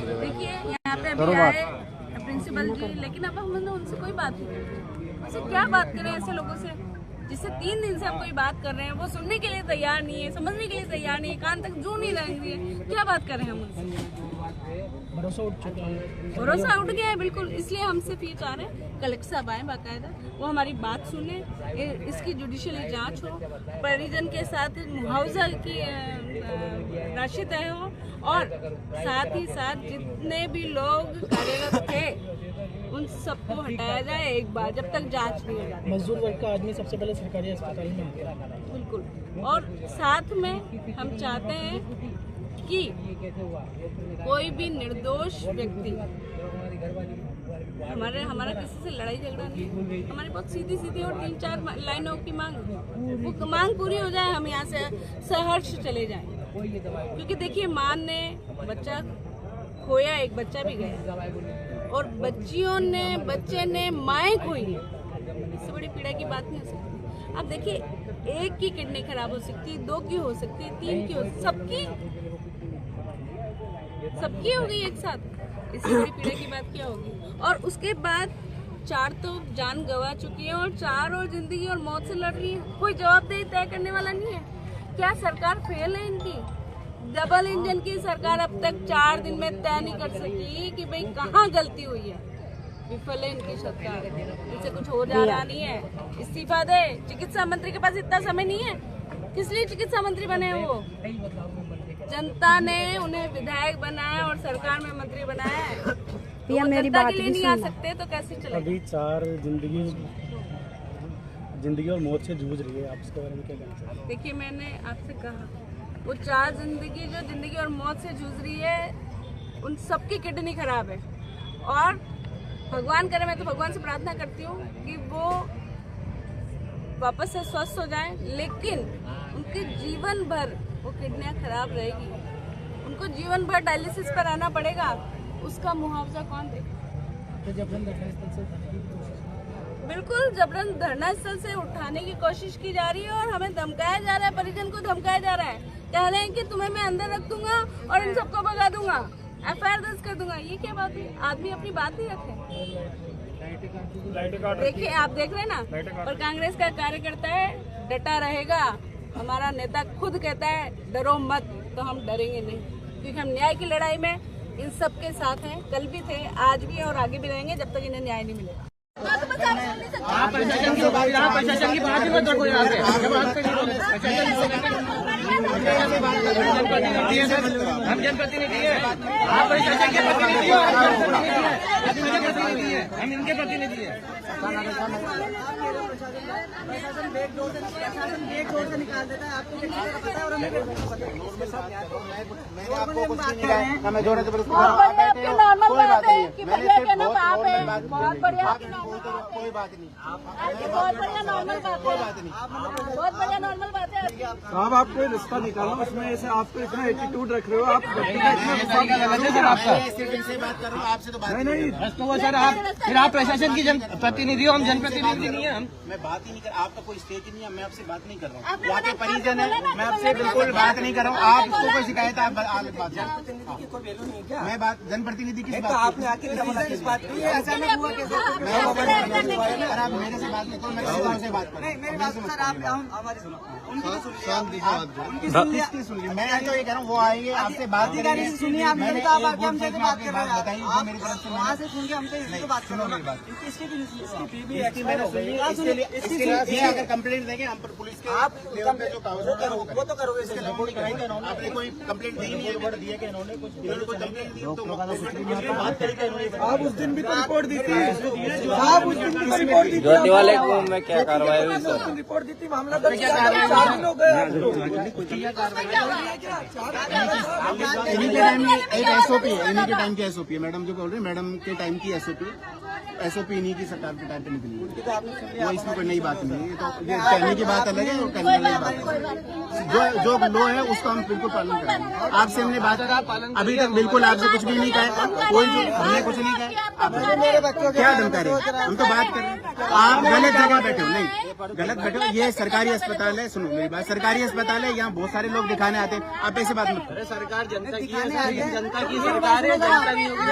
देखिए यहाँ पे अभी आए प्रिंसिपल जी, लेकिन अब हमने उनसे कोई बात नहीं की। उनसे क्या बात करें ऐसे लोगों से जिससे 3 दिन से हम कोई बात कर रहे हैं, वो सुनने के लिए तैयार नहीं है, समझने के लिए तैयार नहीं है, कान तक जू नहीं लग रही है। क्या बात करें हम उनसे? भरोसा उठ चुका है, भरोसा उठ गया है बिल्कुल। इसलिए हमसे फिर चाह रहे हैं कलेक्टर साहब आए बाकायदा, वो हमारी बात सुने, इसकी जुडिशियली जांच हो, परिजन के साथ मुआवजा की राशि तय हो, और साथ ही साथ जितने भी लोग कार्यरत थे उन सबको हटाया जाए एक बार, जब तक जांच नहीं हो जाती। मजदूर वर्ग का आदमी सबसे पहले सरकारी अस्पताल में आता है। बिल्कुल। और साथ में हम चाहते हैं कि कोई भी निर्दोष व्यक्ति, हमारा किसी से लड़ाई झगड़ा नहीं, हमारी बहुत सीधी सीधी और 3-4 लाइनों की मांग, वो मांग पूरी हो जाए, हम यहाँ से सहर्ष चले जाएं। क्योंकि देखिए, मां ने बच्चा खोया, एक बच्चा भी गया, और बच्चे ने माएँ खोई है। इससे बड़ी पीड़ा की बात नहीं हो सकती। अब देखिए, एक की किडनी खराब हो सकती है, 2 की हो सकती है, 3 की हो, सबकी हो गई एक साथ। इससे बड़ी पीड़ा की बात क्या होगी? और उसके बाद 4 तो जान गंवा चुकी है, और 4 और जिंदगी और मौत से लड़ रही है। कोई जवाबदेही तय करने वाला नहीं है। क्या सरकार फेल है इनकी? डबल इंजन की सरकार अब तक 4 दिन में तय नहीं कर सकी कि भाई कहाँ गलती हुई है। विफल है इनकी सरकार, इनसे कुछ हो जा रहा नहीं है। इस्तीफा दे। चिकित्सा मंत्री के पास इतना समय नहीं है, किस लिए चिकित्सा मंत्री बने हैं वो? जनता ने उन्हें विधायक बनाया और सरकार में मंत्री बनाया है। तो मेरी बात के लिए नहीं आ सकते तो कैसे चलेगा? अभी 4 जिंदगी और मौत से जूझ रही है, आप इसके बारे में क्या कहना चाहते हैं? देखिए, मैंने आपसे कहा, वो 4 जिंदगी और मौत से जूझ रही है, उन सबकी किडनी खराब है। और भगवान करे, मैं तो भगवान से प्रार्थना करती हूँ कि वो वापस से स्वस्थ हो जाएं, लेकिन उनके जीवन भर वो किडनियाँ खराब रहेगी, उनको जीवन भर डायलिसिस पर आना पड़ेगा। उसका मुआवजा कौन देगा? बिल्कुल, जबरन धरना स्थल से उठाने की कोशिश की जा रही है, और हमें धमकाया जा रहा है, परिजन को धमकाया जा रहा है। कह रहे हैं कि तुम्हें मैं अंदर रख दूंगा और इन सबको भगा दूंगा, FIR दर्ज कर दूंगा। ये क्या बात है? आदमी अपनी बात ही रखे। देखिए, आप देख रहे हैं ना, और कांग्रेस का कार्यकर्ता है, डटा रहेगा। हमारा नेता खुद कहता है डरो मत, तो हम डरेंगे नहीं, क्योंकि हम न्याय की लड़ाई में इन सब के साथ हैं। कल भी थे, आज भी, और आगे भी रहेंगे जब तक इन्हें न्याय नहीं मिलेगा। आप प्रशासन की बात ही मत रखो यहाँ पे। हम जनप्रतिनिधि हैं, आप प्रशासन के प्रतिनिधि हो, हम इनके प्रतिनिधि हैं। प्रशासन बैक डोर से निकाल देता है, आपको पता है, और हमें मैंने आपको कुछ नहीं कहा है, हमें जोड़ने से कोई बात नहीं, बहुत बढ़िया, कोई बात नहीं, बहुत बढ़िया नॉर्मल बात है, कोई बात नहीं, बहुत बढ़िया नॉर्मल बात है। साहब, आप कोई रिश्ता निकालो, उसमें ऐसे आप तो इतना एटीट्यूड रख रहे हो, आप से बात कर रहा हूँ, आपसे तो बात नहीं तो सर, आप फिर आप प्रशासन की जनप्रतिनिधि हो, हम जनप्रतिनिधि नहीं है। हम मैं बात ही नहीं कर, आपका कोई स्टेज ही नहीं है, मैं आपसे बात नहीं कर रहा हूँ। यहाँ के परिजन है, मैं आपसे बिल्कुल बात नहीं कर रहा हूँ। आप इसको कोई शिकायत है, आप बात जनप्रतिनिधि की कोई वैल्यू नहीं है क्या? मैं बात जनप्रतिनिधि की बात, आपने आके किस बात की है? ऐसा नहीं हुआ कैसे? अगर आप मेरे से बात नहीं करो, मैं सीधा उनसे बात करूँ। मेरी बात सर, आप हमारी सुनो, उनकी तो सुनिए, मैं तो ये कह रहा हूँ, वो आएंगे आपसे बात करेंगे, सुनिए, आप मैंने हमसे बात कर रहे हैं, बताइए जो मेरी तरफ से वहाँ से सुन के हमसे इसको बात करो, मेरी बात इसकी मैंने सुनी, इसके लिए अगर कंप्लेंट देंगे हम पर पुलिस के आप लेवल पे जो वो तो करोगे, इसके रिपोर्ट कराई क्या इन्होंने? आपने कोई कंप्लेंट दी नहीं है, रिपोर्ट दिया क्या इन्होंने? कुछ इन्होंने कोई कंप्लेंट दी तो बात करेगा। आप उस दिन भी तो रिपोर्ट दी थी, आप उस दिन भी तो रिपोर्ट दी थी, ज्योति वाले को मैं क्या कार्रवाई हुई उस सर? दिन रिपोर्ट दी थी, मामला दर्ज किया, 4 दिन हो गए। इन्हीं के टाइम की एक SOP है, इन्हीं के टाइम की SOP है, मैडम जो बोल रहे हैं, मैडम के टाइम की SOP इन्हीं की सरकार के टाइम पे निकली है, वो इसमें कोई नई बात नहीं है। तो ये कहने की बात अलग है और करने वाली बात है। जो लो है उसका हम बिल्कुल पालन करेंगे। आपसे हमने बात अभी तक बिल्कुल आपसे कुछ भी नहीं कहा, कोई हमने कुछ नहीं कहा। क्या धमका रहे? हम तो बात कर रहे हैं। आप गलत जगह बैठे हो, नहीं गलत बैठे हो। ये सरकारी अस्पताल है, सुनो मेरी बात, सरकारी अस्पताल है, यहाँ बहुत सारे लोग दिखाने आते हैं। आप ऐसे बात मत करो। सरकार जनता की है, जनता की सरकार है, जनता नहीं होगी।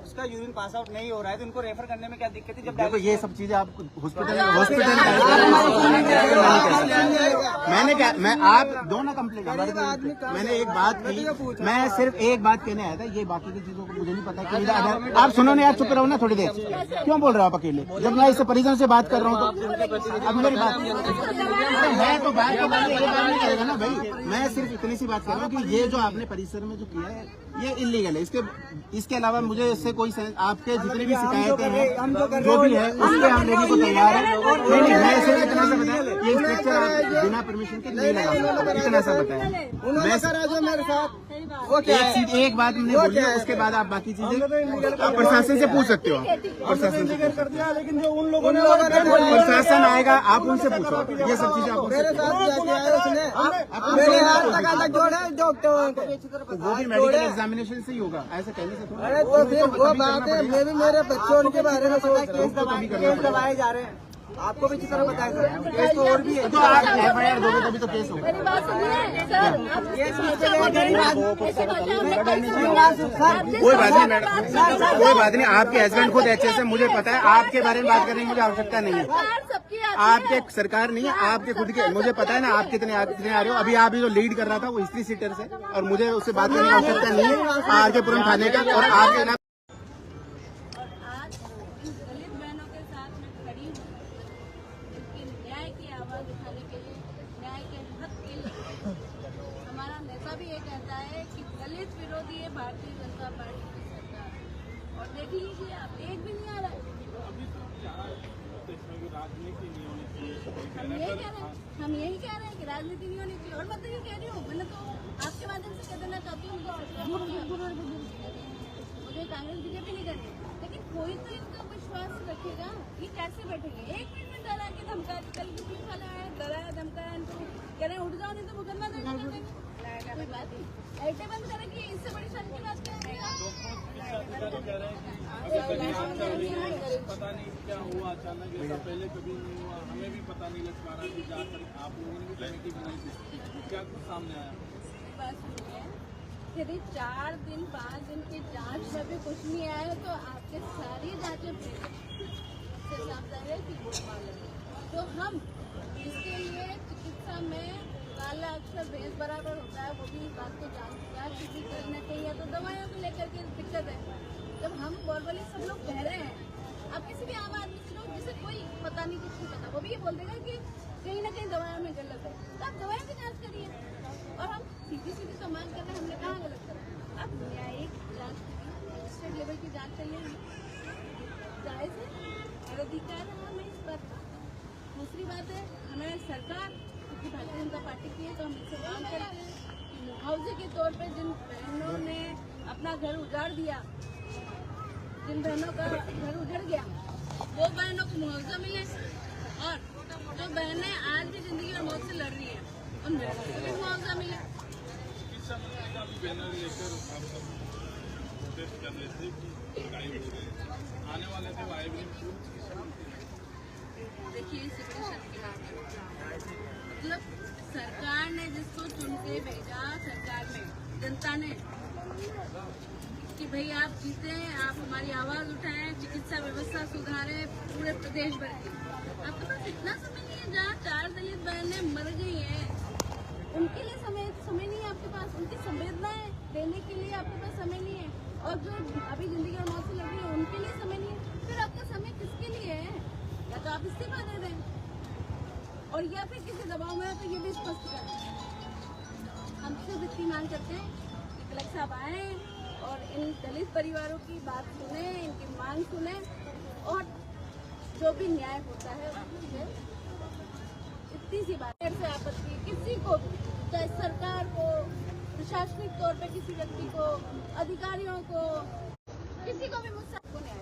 उसका यूरिन पास आउट नहीं हो रहा है तो उनको रेफर करने में क्या दिक्कत है? जब देखो ये सब चीजें आप हॉस्पिटल मैंने क्या, मैं आप दोनों कंप्लेंट, मैंने एक बात की, मैं सिर्फ एक बात कहने आया था। ये बाकी की चीजों को मुझे नहीं पता कि आप सुनो ना यार, चुप रहो ना थोड़ी देर। क्यों बोल रहे हो आप अकेले, जब मैं इससे परिजन से बात कर रहा हूँ तो अब मेरी बात मैं तो बात नहीं करेगा ना भाई। मैं सिर्फ इतनी सी बात कर रहा हूँ कि ये जो आपने परिसर में जो किया है ये इलीगल है। इसके अलावा मुझे इससे कोई आपके जितनी भी शिकायतें हैं जो भी है उसके हम लेने को तैयार है। मैं सिर्फ इतना सा बताया, ये स्ट्रक्चर बिना परमिशन के नहीं लगा, इतना सा बताया। मेरे साथ एक बात मैंने बोली है, उसके बाद आप बाकी चीजें आप प्रशासन से पूछ सकते हो। प्रशासन से कर दिया, लेकिन जो उन लोगों ने प्रशासन आएगा, आप उनसे पूछो। ये सब चीजें आप वो भी मेडिकल एग्जामिनेशन से ही होगा, ऐसा कहने से थोड़ा। अरे तो फिर वो बात है, मैं भी मेरे बच्चों के बारे में सोच केस दबाए जा रहे हैं। आपको भी इसी तरह बताया सर, केस तो और भी है। तो आप FIR दोगे तभी तो केस होगा। मेरी बात सुनिए सर, कोई बात नहीं मैडम, कोई बात नहीं। आपके हस्बैंड खुद HS है, मुझे पता है। आपके बारे में बात करने की मुझे आवश्यकता नहीं है। आपके सरकार नहीं है, आपके खुद के, मुझे पता है ना आप कितने आ रहे हो। अभी आप जो लीड कर रहा था वो हिस्ट्री सीटर से, और मुझे उससे बात करने की आवश्यकता नहीं है आर के पुरम थाने का। और आपके दलित विरोधी है भारतीय जनता पार्टी की सरकार। और देख लीजिए आप, एक भी नहीं आ रहा है। हम यही कह रहे हैं कि राजनीति नहीं होनी चाहिए। और मैं तो ये कह रही हूँ, मैंने तो आपके माध्यम से कह देना चाहती हूँ, मुझे कांग्रेस बीजेपी नहीं करनी, लेकिन कोई तो इनका विश्वास रखेगा। ये कैसे बैठेंगे? एक मिनट में डरा के धमका, कल भी पुलिस वाले आए, डराया धमकाया, इनको कह रहे उठ जाओ नहीं तो मुकदमा दर्ज कर देंगे। कोई बात नहीं, ऐसे बंद करेंगे, इससे बड़ी शर्म की बात करेंगे। पता नहीं क्या हुआ अचानक, ऐसा पहले कभी नहीं हुआ, हमें भी पता नहीं लग पा रहा कि जाकर आप लोगों ने भी कमेटी बनाई थी, क्या कुछ सामने आया? बात सुनिए, यदि 4 दिन 5 दिन की जांच में भी कुछ नहीं आया तो आपके सारी जांचें से साफ है कि तो हम इसके लिए चिकित्सा में काला अक्षर भैंस बराबर होता है, वो भी इस बात को जांच भी करना चाहिए। तो दवाइयों को लेकर के दिक्कत है। जब हम नॉर्मली सब लोग कह रहे हैं, आप किसी भी आम आदमी से लोग जिसे कोई पता नहीं, कुछ नहीं पता, वो भी ये बोल देगा कि कहीं ना कहीं दवाइयों में गलत है, तो आप दवाइयों की जांच करिए। और हम सीधी सीधी तो मांग कर रहे हैं, हमने कहाँ गलत करा? आप न्यायिक जांच करिए, स्टेट लेवल की जांच चाहिए, जायज है और अधिकार है हमें इस बात का। दूसरी बात है, हमें सरकार भारतीय जनता पार्टी की है तो हम इससे काम करते हैं कि मुआवजे के तौर पे जिन बहनों ने अपना घर उजाड़ दिया, जिन बहनों का घर उजड़ गया, वो बहनों को मुआवजा मिले। और जो बहनें आज भी जिंदगी और मौत से लड़ रही हैं, उन बहनों को भी मुआवजा मिले। आने वाले थे देखिए, मतलब सरकार ने जिसको चुन के भेजा, सरकार में जनता ने कि भाई आप जीते, आप हमारी आवाज उठाएं, चिकित्सा व्यवस्था सुधारें पूरे प्रदेश भर की। आपके पास इतना समय नहीं है, जहाँ 4 दलित बहनें मर गई हैं, उनके लिए समय नहीं है आपके पास, उनकी संवेदनाएं देने के लिए आपके पास समय नहीं है। और जो अभी जिंदगी और मौत से लड़ रही है, उनके लिए समय नहीं है। फिर आपका समय किसके लिए है? या तो आप इस्तीफा दे दें, और या फिर किसी दबाव में, तो ये भी स्पष्ट करें। हम सिर्फ इतनी मांग करते हैं कि कलेक्टर साहब आए और इन दलित परिवारों की बात सुने, इनकी मांग सुने, और जो भी न्याय होता है उससे इतनी सी बात से आपत्ति किसी को भी, चाहे सरकार को, प्रशासनिक तौर पे किसी व्यक्ति को, अधिकारियों को, किसी को भी मुझसे न्याय